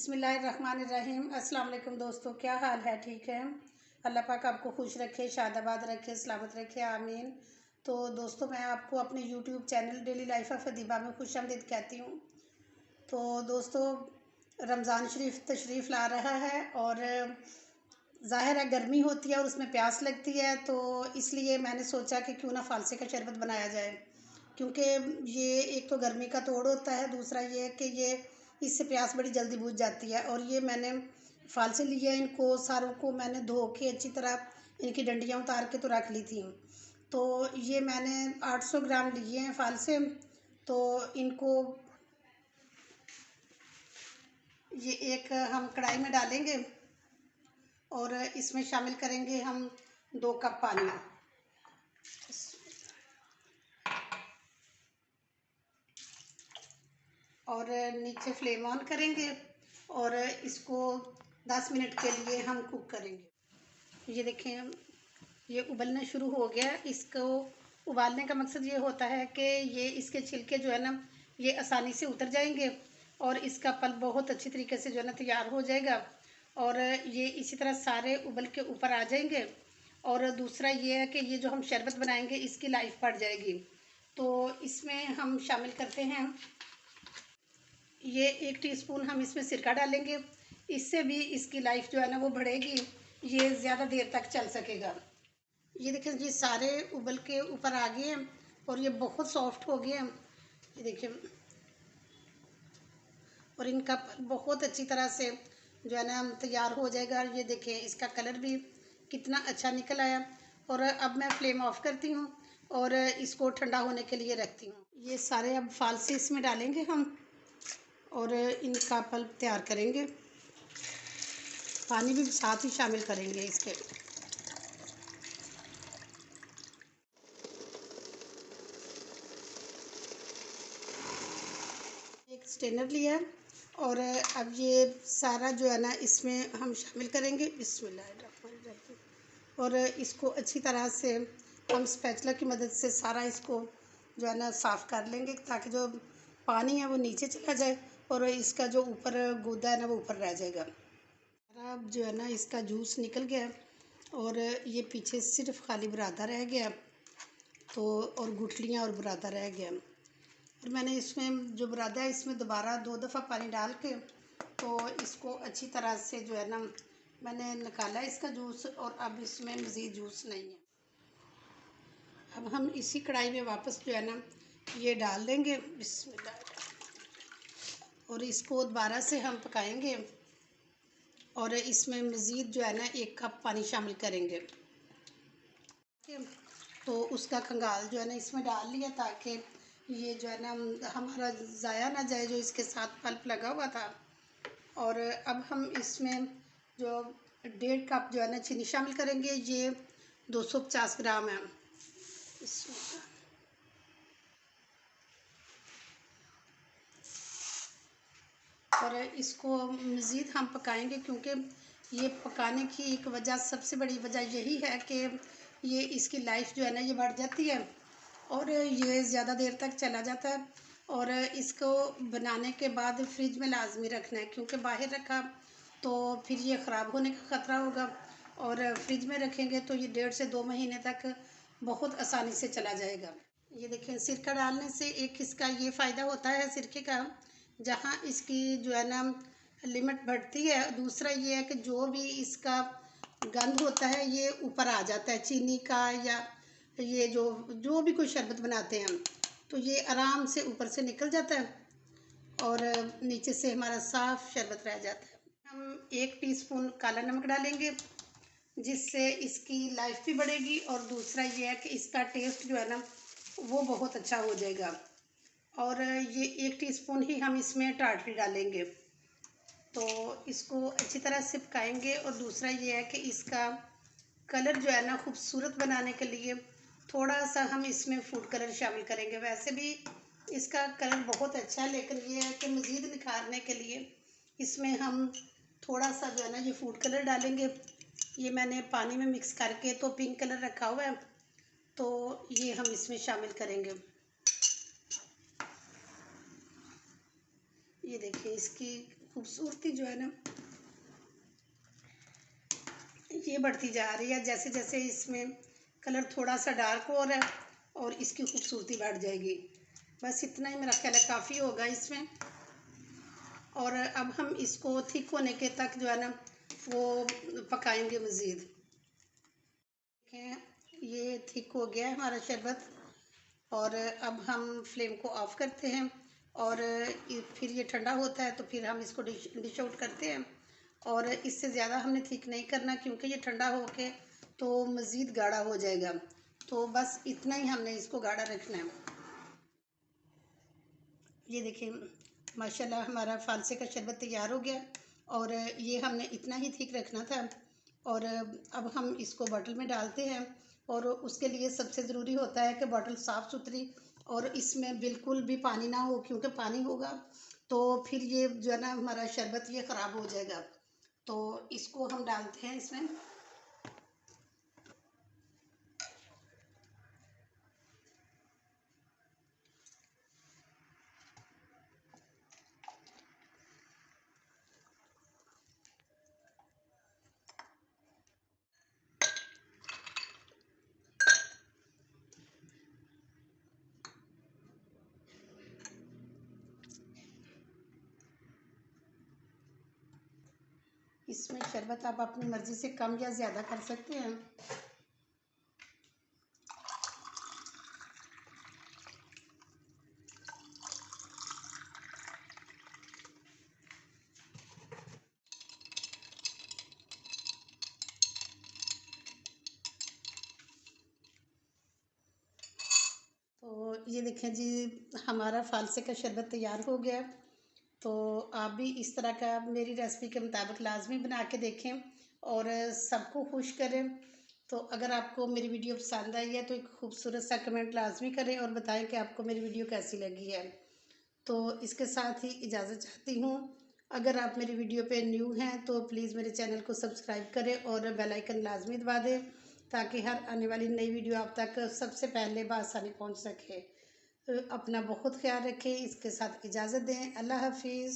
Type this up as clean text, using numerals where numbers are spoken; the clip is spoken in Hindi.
बिस्मिल्लाहिर्रहमानिर्रहीम। अस्सलाम वालेकुम दोस्तों, क्या हाल है? ठीक है। अल्लाह पाक आपको खुश रखे, शादाबाद रखे, सलामत रखे, आमीन। तो दोस्तों, मैं आपको अपने YouTube channel daily life of Adiba में खुशामदीद कहती हूँ। तो दोस्तों, रमज़ान शरीफ तशरीफ़ ला रहा है और ज़ाहिर है गर्मी होती है और उसमें प्यास लगती है, तो इसलिए मैंने सोचा कि क्यों ना फ़ालसे का शरबत बनाया जाए। क्योंकि ये एक तो गर्मी का तोड़ होता है, दूसरा ये है कि ये इससे प्यास बड़ी जल्दी बुझ जाती है। और ये मैंने फ़ालसे लिए हैं, इनको सारों को मैंने धो के अच्छी तरह इनकी डंडियाँ उतार के तो रख ली थी। तो ये मैंने 800 ग्राम लिए हैं फ़ालसे। तो इनको ये एक हम कढ़ाई में डालेंगे और इसमें शामिल करेंगे हम 2 कप पानी। और नीचे फ्लेम ऑन करेंगे और इसको 10 मिनट के लिए हम कुक करेंगे। ये देखें, ये उबलना शुरू हो गया। इसको उबालने का मकसद ये होता है कि ये इसके छिलके जो है ना, ये आसानी से उतर जाएंगे और इसका पल्प बहुत अच्छी तरीके से जो है ना तैयार हो जाएगा और ये इसी तरह सारे उबल के ऊपर आ जाएंगे। और दूसरा ये है कि ये जो हम शरबत बनाएंगे इसकी लाइफ बढ़ जाएगी। तो इसमें हम शामिल करते हैं, ये 1 टीस्पून हम इसमें सिरका डालेंगे। इससे भी इसकी लाइफ जो है ना वो बढ़ेगी, ये ज़्यादा देर तक चल सकेगा। ये देखिए, ये सारे उबल के ऊपर आ गए हैं और ये बहुत सॉफ्ट हो गए हैं। ये देखिए, और इनका बहुत अच्छी तरह से जो है ना तैयार हो जाएगा। ये देखिए, इसका कलर भी कितना अच्छा निकल आया। और अब मैं फ्लेम ऑफ करती हूँ और इसको ठंडा होने के लिए रखती हूँ। ये सारे अब फ़ालसे इसमें डालेंगे हम और इनका पल्प तैयार करेंगे। पानी भी साथ ही शामिल करेंगे इसके। एक स्ट्रेनर लिया और अब ये सारा जो है ना इसमें हम शामिल करेंगे। बिस्मिल्लाहिर्रहमानिर्रहीम। और इसको अच्छी तरह से हम स्पैचुला की मदद से सारा इसको जो है ना साफ़ कर लेंगे, ताकि जो पानी है वो नीचे चला जाए और इसका जो ऊपर गूदा है ना वो ऊपर रह जाएगा। अब जो है ना इसका जूस निकल गया और ये पीछे सिर्फ खाली बुरादा रह गया, तो और गुठलियाँ और बुरादा रह गया। और मैंने इसमें जो बुरादा है इसमें दोबारा 2 दफ़ा पानी डाल के तो इसको अच्छी तरह से जो है ना मैंने निकाला इसका जूस, और अब इसमें मज़ीद जूस नहीं है। अब हम इसी कढ़ाई में वापस जो है ना ये डाल देंगे। बिस्मिल्लाह। और इसको दोबारा से हम पकाएंगे और इसमें मज़ीद जो है ना 1 कप पानी शामिल करेंगे। तो उसका खंगाल जो है ना इसमें डाल लिया, ताकि ये जो है ना हमारा ज़ाया ना जाए जो इसके साथ पल्प लगा हुआ था। और अब हम इसमें जो 1.5 कप जो है ना चीनी शामिल करेंगे। ये 250 ग्राम है। इसमें और इसको मज़ीद हम पकाएंगे, क्योंकि ये पकाने की एक वजह, सबसे बड़ी वजह यही है कि ये इसकी लाइफ जो है ना ये बढ़ जाती है और ये ज़्यादा देर तक चला जाता है। और इसको बनाने के बाद फ्रिज में लाजमी रखना है, क्योंकि बाहर रखा तो फिर ये ख़राब होने का ख़तरा होगा, और फ्रिज में रखेंगे तो ये 1.5 से 2 महीने तक बहुत आसानी से चला जाएगा। ये देखें, सिरका डालने से एक इसका ये फ़ायदा होता है सिरके का, जहाँ इसकी जो है ना लिमिट बढ़ती है। दूसरा ये है कि जो भी इसका गंध होता है ये ऊपर आ जाता है चीनी का, या ये जो भी कोई शरबत बनाते हैं हम, तो ये आराम से ऊपर से निकल जाता है और नीचे से हमारा साफ़ शरबत रह जाता है। हम 1 टीस्पून काला नमक डालेंगे, जिससे इसकी लाइफ भी बढ़ेगी और दूसरा ये है कि इसका टेस्ट जो है ना वो बहुत अच्छा हो जाएगा। और ये 1 टीस्पून ही हम इसमें टाटरी डालेंगे। तो इसको अच्छी तरह से पकाएंगे। और दूसरा ये है कि इसका कलर जो है ना खूबसूरत बनाने के लिए थोड़ा सा हम इसमें फूड कलर शामिल करेंगे। वैसे भी इसका कलर बहुत अच्छा है, लेकिन ये है कि मज़ीद निखारने के लिए इसमें हम थोड़ा सा जो है ना ये फूड कलर डालेंगे। ये मैंने पानी में मिक्स करके तो पिंक कलर रखा हुआ है, तो ये हम इसमें शामिल करेंगे। ये देखिए, इसकी खूबसूरती जो है ना ये बढ़ती जा रही है। जैसे जैसे इसमें कलर थोड़ा सा डार्क हो रहा है और इसकी खूबसूरती बढ़ जाएगी। बस इतना ही मेरा ख्याल है काफ़ी होगा इसमें। और अब हम इसको थिक होने के तक जो है ना वो पकाएंगे मज़ीद। देखें ये थिक हो गया है हमारा शरबत। और अब हम फ्लेम को ऑफ़ करते हैं और फिर ये ठंडा होता है तो फिर हम इसको डिश आउट करते हैं। और इससे ज़्यादा हमने थिक नहीं करना क्योंकि ये ठंडा होके तो मज़ीद गाढ़ा हो जाएगा। तो बस इतना ही हमने इसको गाढ़ा रखना है। ये देखिए माशाल्लाह हमारा फालसे का शरबत तैयार हो गया। और ये हमने इतना ही थिक रखना था। और अब हम इसको बॉटल में डालते हैं। और उसके लिए सबसे ज़रूरी होता है कि बॉटल साफ़ सुथरी और इसमें बिल्कुल भी पानी ना हो, क्योंकि पानी होगा तो फिर ये जो है ना हमारा शरबत ये ख़राब हो जाएगा। तो इसको हम डालते हैं इसमें। इसमें शरबत आप अपनी मर्ज़ी से कम या ज़्यादा कर सकते हैं। तो ये देखें जी हमारा फालसे का शरबत तैयार हो गया। तो आप भी इस तरह का मेरी रेसिपी के मुताबिक लाजमी बना के देखें और सबको खुश करें। तो अगर आपको मेरी वीडियो पसंद आई है तो एक खूबसूरत सा कमेंट लाजमी करें और बताएं कि आपको मेरी वीडियो कैसी लगी है। तो इसके साथ ही इजाज़त चाहती हूँ। अगर आप मेरी वीडियो पे न्यू हैं तो प्लीज़ मेरे चैनल को सब्सक्राइब करें और बेल आइकन लाजमी दबा दें ताकि हर आने वाली नई वीडियो आप तक सबसे पहले बआसानी पहुँच सके। तो अपना बहुत ख्याल रखें। इसके साथ इजाज़त दें। अल्लाह हाफिज़।